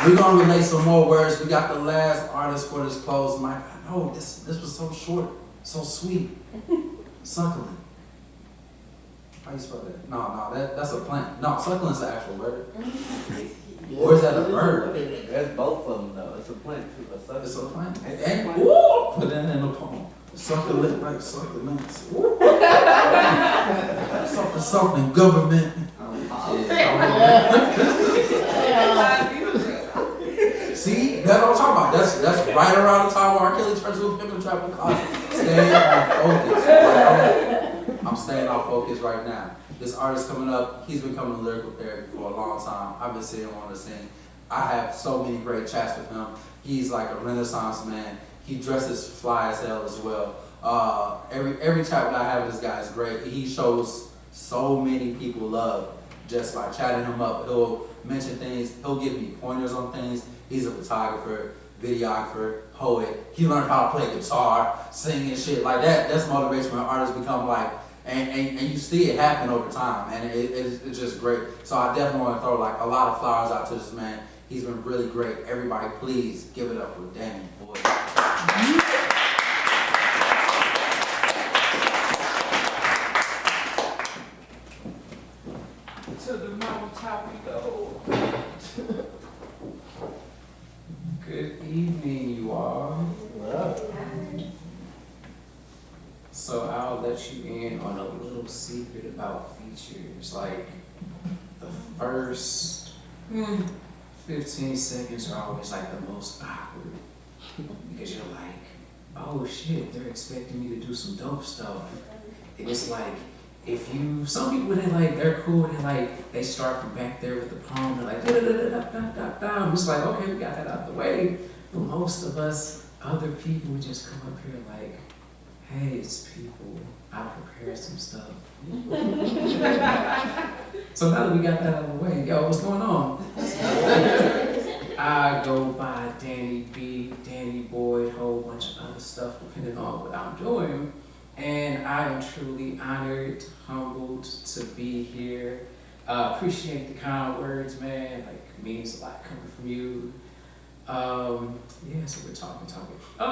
We're gonna relate some more words. We got the last artist for this close. Mike, I know this was so short, so sweet. Succulent. How you spell that? No, that's a plant. No, succulent's an actual word. Or is that a bird? That's both of them though. It's a plant too. It's a plant. And ooh, put that in the poem. Succulent, like succulents. Something government. See, that's what I'm talking about. That's right around the time where R. Kelly turns to a pimp and trap and closet. Stay on focus. Right? I'm staying on focus right now. This artist coming up, he's been coming to Lyrical Therapy for a long time. I've been sitting wanting to sing. I have so many great chats with him. He's like a Renaissance man. He dresses fly as hell as well. Every chat that I have with this guy is great. He shows so many people love just by chatting him up. He'll mention things. He'll give me pointers on things. He's a photographer, videographer, poet. He learned how to play guitar, sing and shit like that. That's motivation when artists become like, and you see it happen over time, and it's just great. So I definitely want to throw like a lot of flowers out to this man. He's been really great. Everybody, please give it up for Dannie Boyd. To the mountaintop we go. Good evening, you all. So I'll let you in on a little secret about features. Like the first 15 seconds are always like the most awkward because you're like, oh shit, they're expecting me to do some dope stuff. And it's like, some people they're cool, they start from back there with the poem, they're like, da-da-da-da-da-da-da. I'm just like, okay, we got that out the way. But most of us, other people, we just come up here like, hey, it's people, I'll prepare some stuff. So now that we got that out of the way, yo, what's going on? I go by Dannie B, Dannie Boyd, whole bunch of other stuff depending on what I'm doing. And I am truly honored, humbled to be here. Appreciate the kind words, man. Like, means a lot coming from you. Yeah, so we're talking.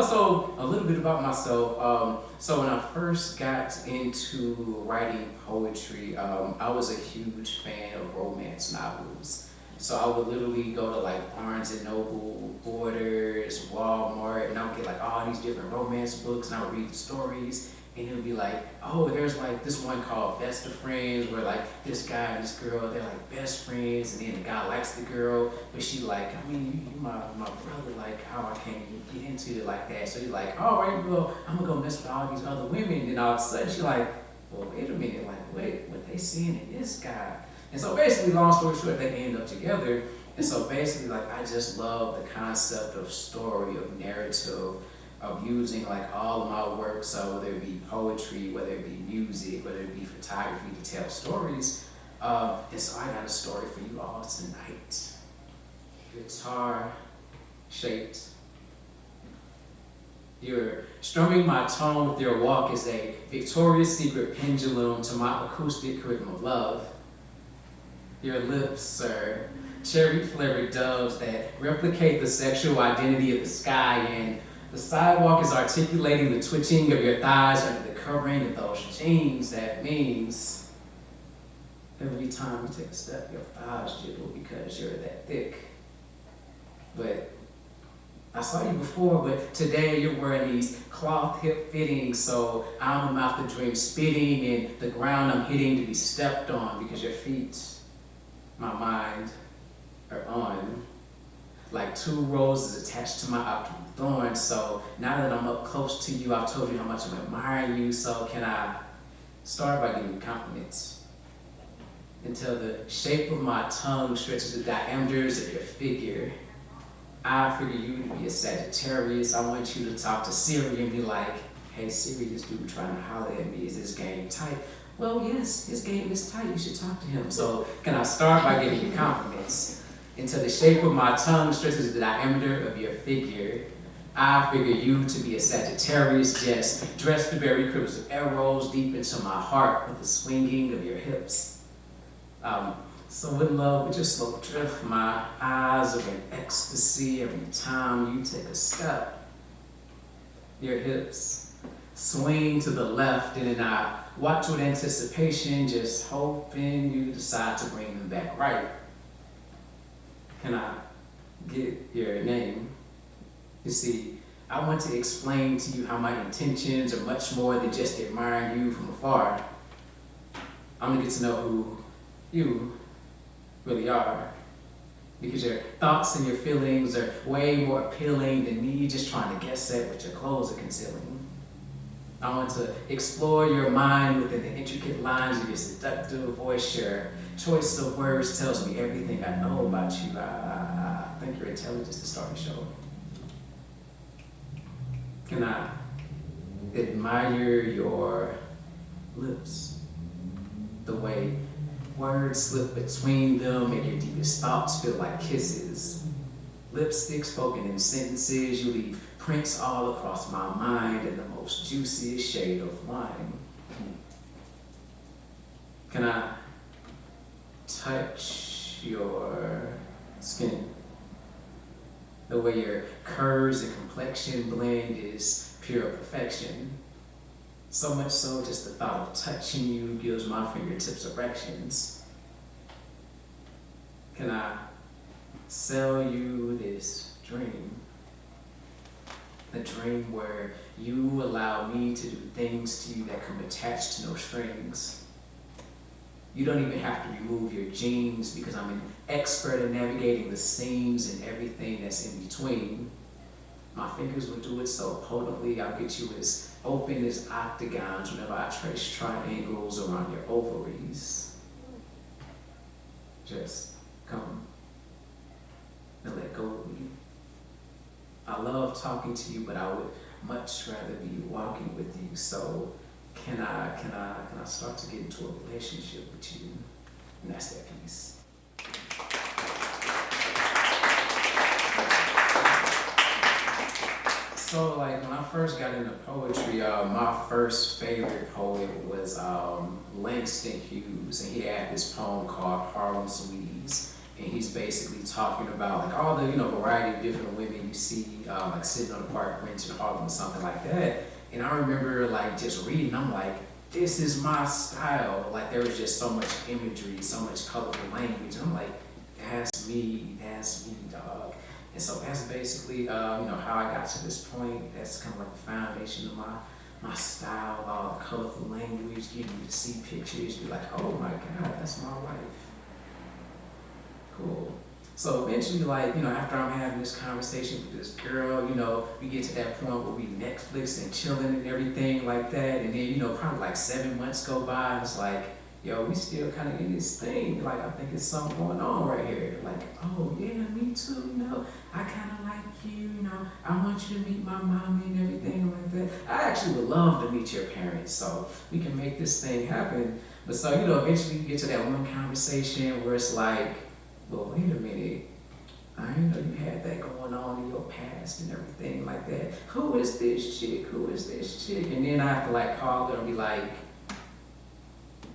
So a little bit about myself. So when I first got into writing poetry, I was a huge fan of romance novels. So I would literally go to like Barnes and Noble, Borders, Walmart, and I would get like all these different romance books, and I would read the stories. And it would be like, oh, there's like this one called Best of Friends, where like this guy and this girl, they're like best friends, and then the guy likes the girl, but she like, I mean, you my brother, like how I can't get into it like that. So you're like, all right, well, I'm gonna go mess with all these other women. And then all of a sudden she's like, well, wait a minute, like, wait, what they seeing in this guy? And so basically, long story short, they end up together. And so basically, like, I just love the concept of story, of narrative, of using like all of my work, so whether it be poetry, whether it be music, whether it be photography, to tell stories. And so I got a story for you all tonight. Guitar shaped. You're strumming my tone with your walk is a Victoria's Secret pendulum to my acoustic rhythm of love. Your lips are cherry-flavored doves that replicate the sexual identity of the sky, and the sidewalk is articulating the twitching of your thighs under the covering of those jeans. That means every time you take a step, your thighs jiggle because you're that thick. But I saw you before, but today you're wearing these cloth hip fittings, so I'm about to dream spitting and the ground I'm hitting to be stepped on because your feet, my mind, are on. Like two roses attached to my optical thorns. So now that I'm up close to you, I've told you how much I'm admiring you. So can I start by giving you compliments? Until the shape of my tongue stretches the diameters of your figure. I figure you to be a Sagittarius. I want you to talk to Siri and be like, hey Siri, this dude trying to holler at me, is his game tight? Well, yes, his game is tight, you should talk to him. So can I start by giving you compliments? Until the shape of my tongue stretches the diameter of your figure. I figure you to be a Sagittarius, just dressed to bury cribs of arrows deep into my heart with the swinging of your hips. So in love with your slow drift, my eyes are in ecstasy every time you take a step. Your hips swing to the left, and then I watch with anticipation, just hoping you decide to bring them back right. Can I get your name? You see, I want to explain to you how my intentions are much more than just admiring you from afar. I'm gonna get to know who you really are, because your thoughts and your feelings are way more appealing than me just trying to guess at what your clothes are concealing. I want to explore your mind within the intricate lines of your seductive voice. Your choice of words tells me everything I know about you. I think your intelligence to start the show. Can I admire your lips? The way words slip between them make your deepest thoughts feel like kisses. Lipstick spoken in sentences, you leave prints all across my mind in the most juiciest shade of wine. Can I touch your skin? The way your curves and complexion blend is pure perfection. So much so, just the thought of touching you gives my fingertips erections. Can I sell you this dream? A dream where you allow me to do things to you that come attached to no strings. You don't even have to remove your jeans because I'm an expert in navigating the seams and everything that's in between. My fingers will do it so potently, I'll get you as open as octagons whenever I trace triangles around your ovaries. Just come and let go of me. I love talking to you, but I would much rather be walking with you. So can I start to get into a relationship with you? And that's that piece. So like when I first got into poetry, my first favorite poet was Langston Hughes, and he had this poem called Harlem Sweeties. And he's basically talking about like all the variety of different women you see like sitting on a park bench in Harlem or something like that. And I remember like just reading, I'm like, this is my style. Like there was just so much imagery, so much colorful language. And I'm like, that's me, dog. And so that's basically how I got to this point. That's kind of like the foundation of my style, all the colorful language, getting you to see pictures, be like, oh my God, that's my wife. Cool. So eventually, like, after I'm having this conversation with this girl, we get to that point where we Netflix and chilling and everything like that. And then, probably like 7 months go by and it's like, yo, we still kind of in this thing. Like, I think it's something going on right here. Like, oh yeah, me too, I kind of like you, I want you to meet my mommy and everything like that. I actually would love to meet your parents so we can make this thing happen. But so, eventually you get to that one conversation where it's like, well, wait a minute, I didn't know you had that going on in your past and everything like that. Who is this chick? And then I have to like call her and be like,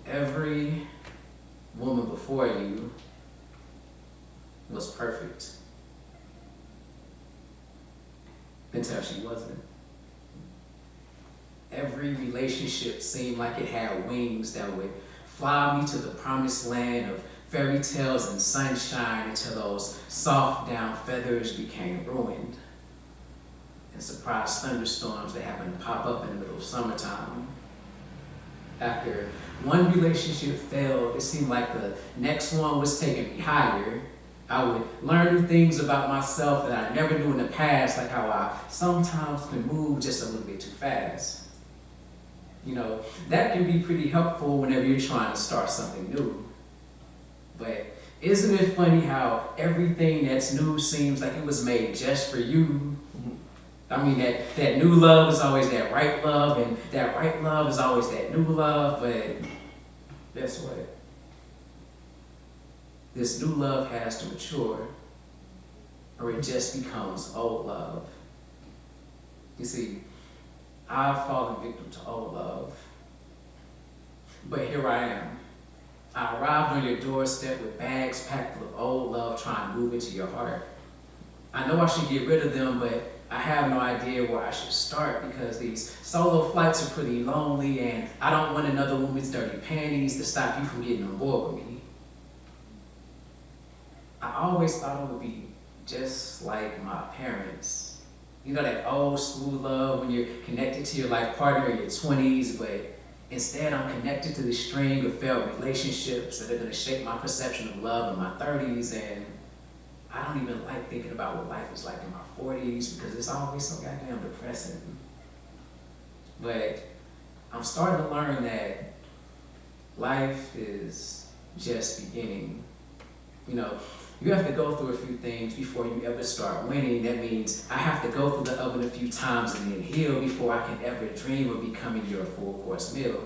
every woman before you was perfect until she wasn't. Every relationship seemed like it had wings that would fly me to the promised land of fairy tales and sunshine until those soft down feathers became ruined. And surprise thunderstorms that happened to pop up in the middle of summertime. After one relationship failed, it seemed like the next one was taking me higher. I would learn new things about myself that I never knew in the past, like how I sometimes can move just a little bit too fast. That can be pretty helpful whenever you're trying to start something new. But isn't it funny how everything that's new seems like it was made just for you? I mean, that new love is always that right love, and that right love is always that new love, but guess what? This new love has to mature, or it just becomes old love. You see, I've fallen victim to old love, but here I am, I arrived on your doorstep with bags packed full of old love trying to move into your heart. I know I should get rid of them, but I have no idea where I should start because these solo flights are pretty lonely and I don't want another woman's dirty panties to stop you from getting on board with me. I always thought it would be just like my parents. You know that old school love when you're connected to your life partner in your 20s, but instead I'm connected to this string of failed relationships that are gonna shape my perception of love in my 30s, and I don't even like thinking about what life is like in my 40s because it's always so goddamn depressing. But I'm starting to learn that life is just beginning. You know, you have to go through a few things before you ever start winning. That means I have to go through the oven a few times and then heal before I can ever dream of becoming your full course meal.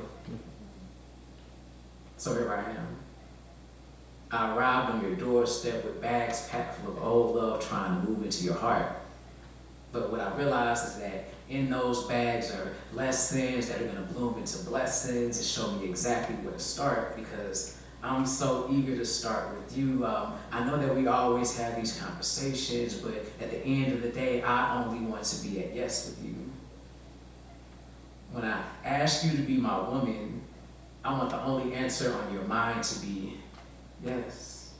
So here I am. I arrived on your doorstep with bags packed full of old love trying to move into your heart. But what I realized is that in those bags are lessons that are gonna bloom into blessings and show me exactly where to start because I'm so eager to start with you. I know that we always have these conversations, but at the end of the day, I only want to be at yes with you. When I ask you to be my woman, I want the only answer on your mind to be, yes,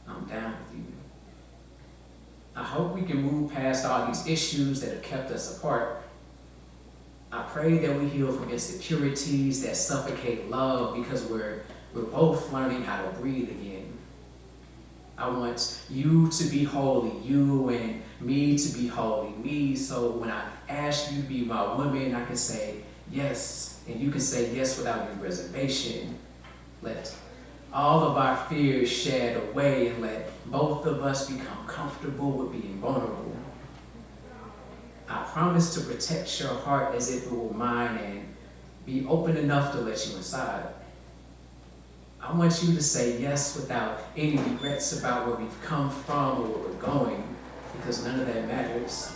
I'm down with you. I hope we can move past all these issues that have kept us apart. I pray that we heal from insecurities that suffocate love because we're both learning how to breathe again. I want you to be holy, you, and me to be holy, me. So when I ask you to be my woman, I can say yes, and you can say yes without any reservation. Let all of our fears shed away and let both of us become comfortable with being vulnerable. I promise to protect your heart as if it were mine and be open enough to let you inside. I want you to say yes without any regrets about where we've come from or where we're going, because none of that matters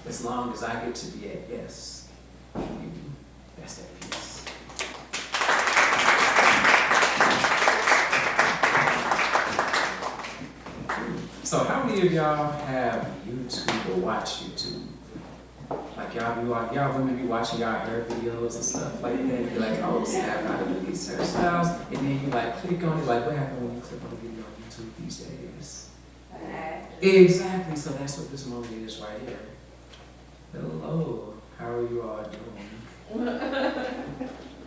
as long as I get to be at yes. That's that piece. So how many of y'all have YouTube or watch YouTube? Like y'all women be watching y'all hair videos and stuff like that. You're like, oh snap, how to do these hairstyles. And then you like click on it, like what happened when you click on a video on YouTube these days? Exactly, so that's what this moment is right here. Hello, how are you all doing?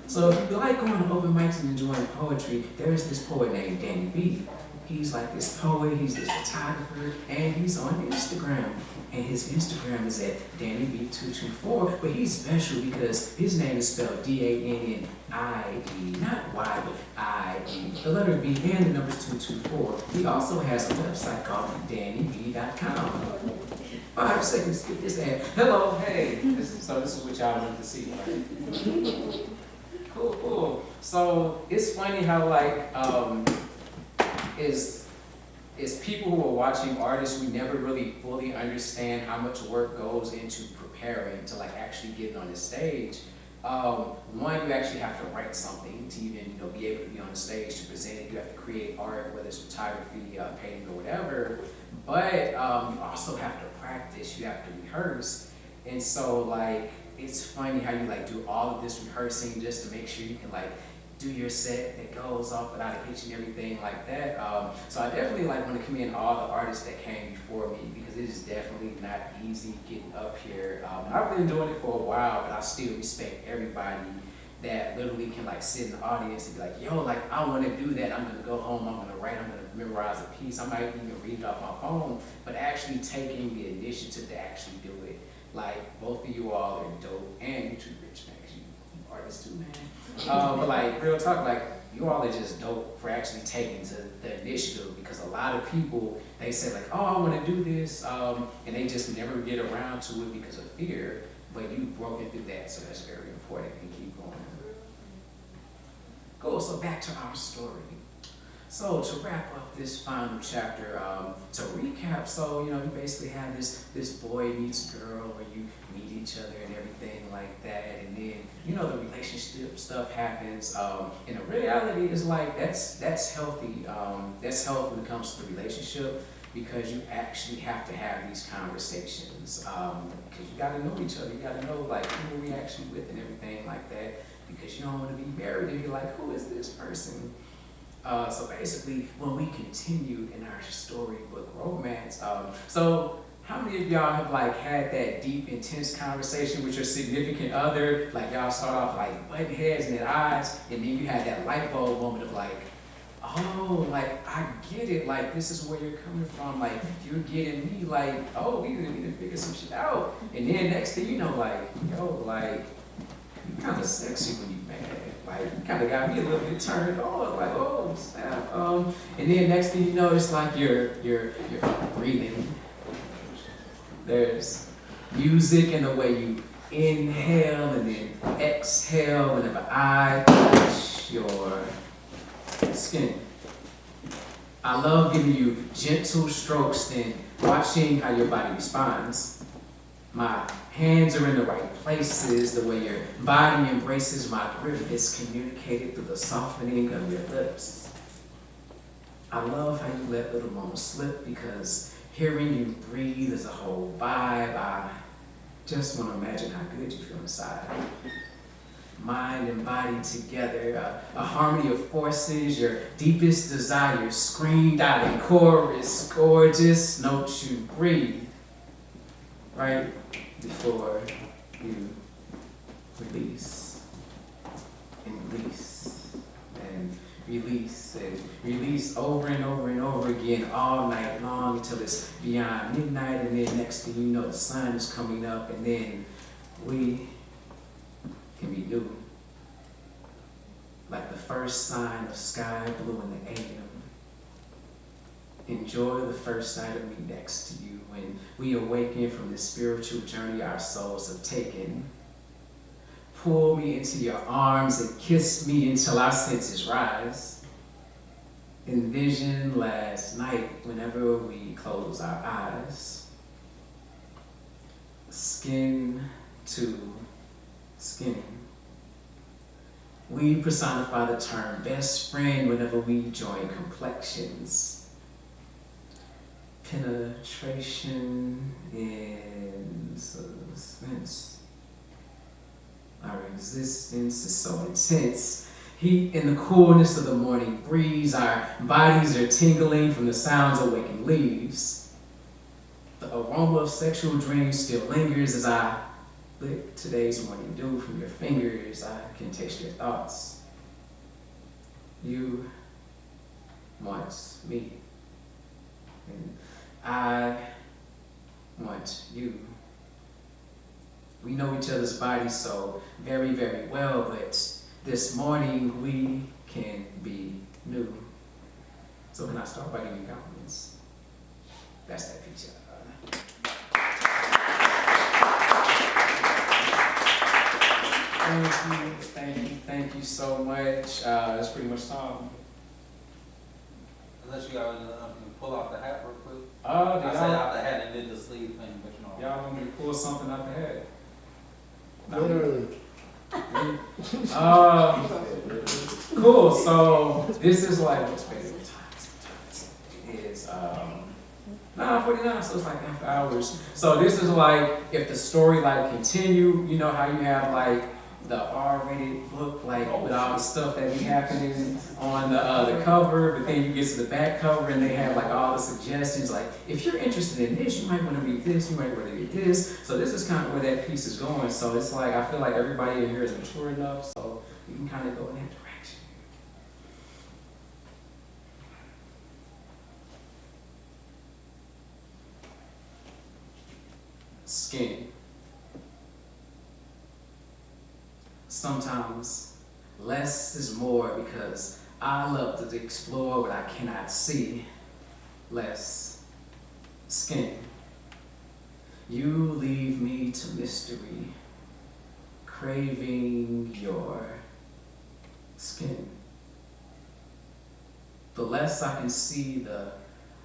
So if you like going to open mics and enjoying poetry, there is this poet named Dannie Boyd. He's like this poet, he's this photographer, and he's on Instagram. And his Instagram is at DannieB224, but he's special because his name is spelled D-A-N-N-I-E, not Y, but I-E. The letter B and the numbers 224. He also has a website called DannieB.com. 5 seconds to get this ad. Hello, hey. This is what y'all want to see, right? Cool. So it's funny how like, is people who are watching artists, we never really fully understand how much work goes into preparing to like actually get on the stage. One, you actually have to write something to even be able to be on the stage to present it. You have to create art, whether it's photography, painting, or whatever. But you also have to practice. You have to rehearse. And so like it's funny how you like do all of this rehearsing just to make sure you can like do your set that goes off without a hitch and everything like that. So I definitely like want to commend all the artists that came before me because it is definitely not easy getting up here. I've been doing it for a while, but I still respect everybody that literally can like sit in the audience and be like, yo, like I want to do that. I'm gonna go home, I'm gonna write, I'm gonna memorize a piece. I might even read it off my phone, but actually taking the initiative to actually do it. Like both of you all are dope and YouTube rich, man. You artists too, man. But like real talk, like you all are just dope for actually taking the initiative because a lot of people, they say like, oh, I want to do this, and they just never get around to it because of fear, but you've broken through that, so that's very important and keep going. Cool, so back to our story. So to wrap up this final chapter, to recap, so you basically have this boy meets girl where you meet each other and everything like that, and then the relationship stuff happens. And the reality is like that's healthy. That's healthy when it comes to the relationship, because you actually have to have these conversations. Because you got to know each other. You got to know like who are we actually with and everything like that. Because you don't want to be married and be like, who is this person? So basically, when we continue in our storybook romance, so how many of y'all have like had that deep, intense conversation with your significant other? Like y'all start off like butting heads and then eyes, and then you had that light bulb moment of like, oh, like I get it. Like this is where you're coming from. Like you're getting me. Like oh, we need to figure some shit out. And then next thing you know, like yo, like you kind of sexy when you mad. Like, you kind of got me a little bit turned on, like, oh, snap. And then next thing you know, it's like you're breathing. There's music in the way you inhale and then exhale whenever I touch your skin. I love giving you gentle strokes, then watching how your body responds. My hands are in the right places, the way your body embraces my grip is communicated through the softening of your lips. I love how you let little moments slip, because hearing you breathe is a whole vibe. I just want to imagine how good you feel inside. Mind and body together, a harmony of forces, your deepest desires screamed out in chorus, gorgeous notes you breathe. Right before you release and release and release and release over and over and over again all night long until it's beyond midnight, and then next thing you know the sun is coming up, and then we can be new. Like the first sign of sky blue in the AM. Enjoy the first sight of me next to you when we awaken from the spiritual journey our souls have taken. Pull me into your arms and kiss me until our senses rise. Envision last night whenever we close our eyes. Skin to skin. We personify the term best friend whenever we join complexions. Penetration in suspense. Our existence is so intense. Heat in the coolness of the morning breeze. Our bodies are tingling from the sounds of waking leaves. The aroma of sexual dreams still lingers as I lick today's morning dew from your fingers. I can taste your thoughts. You want me. And I want you. We know each other's bodies so very, very well, but this morning we can be new. So can I start by giving you compliments? That's that picture. Thank you so much. That's pretty much time. Unless you got to pull off the hat real quick. I said out the hat and did the sleeve thing, but you know. Y'all want me to pull something out the hat? Literally. Cool. So this is like what's favorite times. It is 9:49, so it's like after hours. So this is like if the story like continue, you know how you have like the R-rated book, like with all the stuff that be happening on the cover, but then you get to the back cover and they have like all the suggestions, like if you're interested in this, you might want to read this, you might want to read this. So this is kind of where that piece is going. So it's like I feel like everybody in here is mature enough, so you can kind of go in that direction. Skin. Sometimes less is more because I love to explore what I cannot see. Less skin. You leave me to mystery, craving your skin. The less I can see, the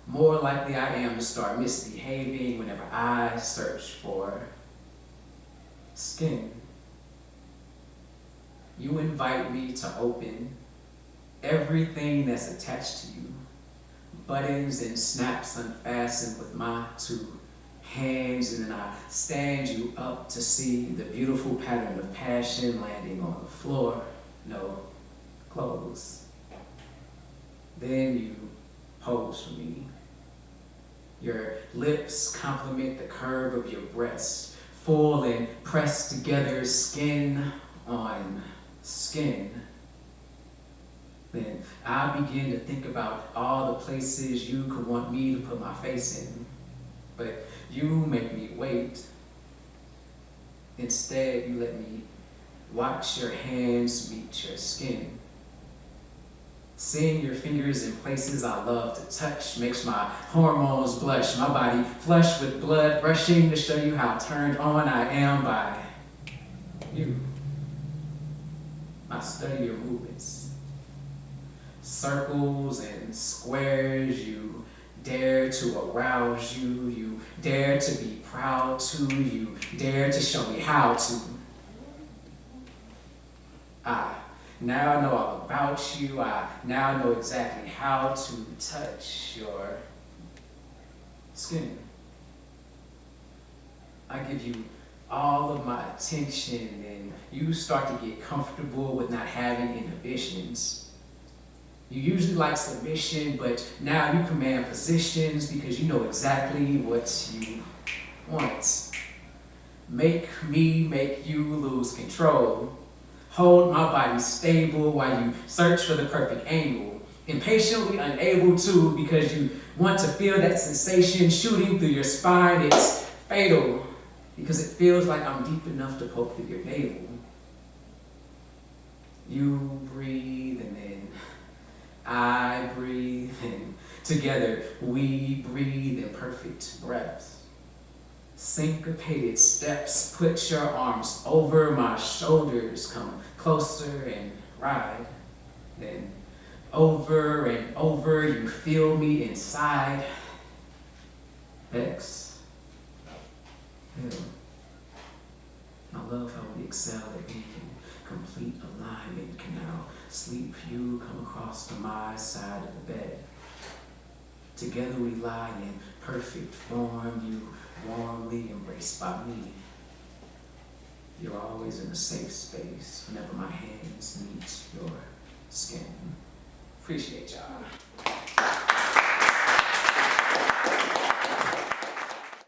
more likely I am to start misbehaving whenever I search for skin. You invite me to open everything that's attached to you. Buttons and snaps unfastened with my two hands, and then I stand you up to see the beautiful pattern of passion landing on the floor. No clothes. Then you pose for me. Your lips complement the curve of your breast, full and pressed together, skin on skin. Then I begin to think about all the places you could want me to put my face in, but you make me wait. Instead, you let me watch your hands meet your skin. Seeing your fingers in places I love to touch makes my hormones blush, my body flush with blood rushing to show you how turned on I am by you. I study your movements. Circles and squares, you dare to arouse you, you dare to be proud to, you dare to show me how to. I now know all about you, I now know exactly how to touch your skin. I give you all of my attention and you start to get comfortable with not having inhibitions. You usually like submission, but now you command positions because you know exactly what you want. Make me make you lose control. Hold my body stable while you search for the perfect angle. Impatiently unable to because you want to feel that sensation shooting through your spine. It's fatal because it feels like I'm deep enough to poke through your navel. You breathe and then I breathe, and together we breathe in perfect breaths. Syncopated steps, put your arms over my shoulders, come closer and ride. Then over and over, you feel me inside. Exhale. I love how we excel at being in complete alignment. Can now sleep you come across to my side of the bed. Together we lie in perfect form, you warmly embraced by me. You're always in a safe space whenever my hands meet your skin. Appreciate y'all.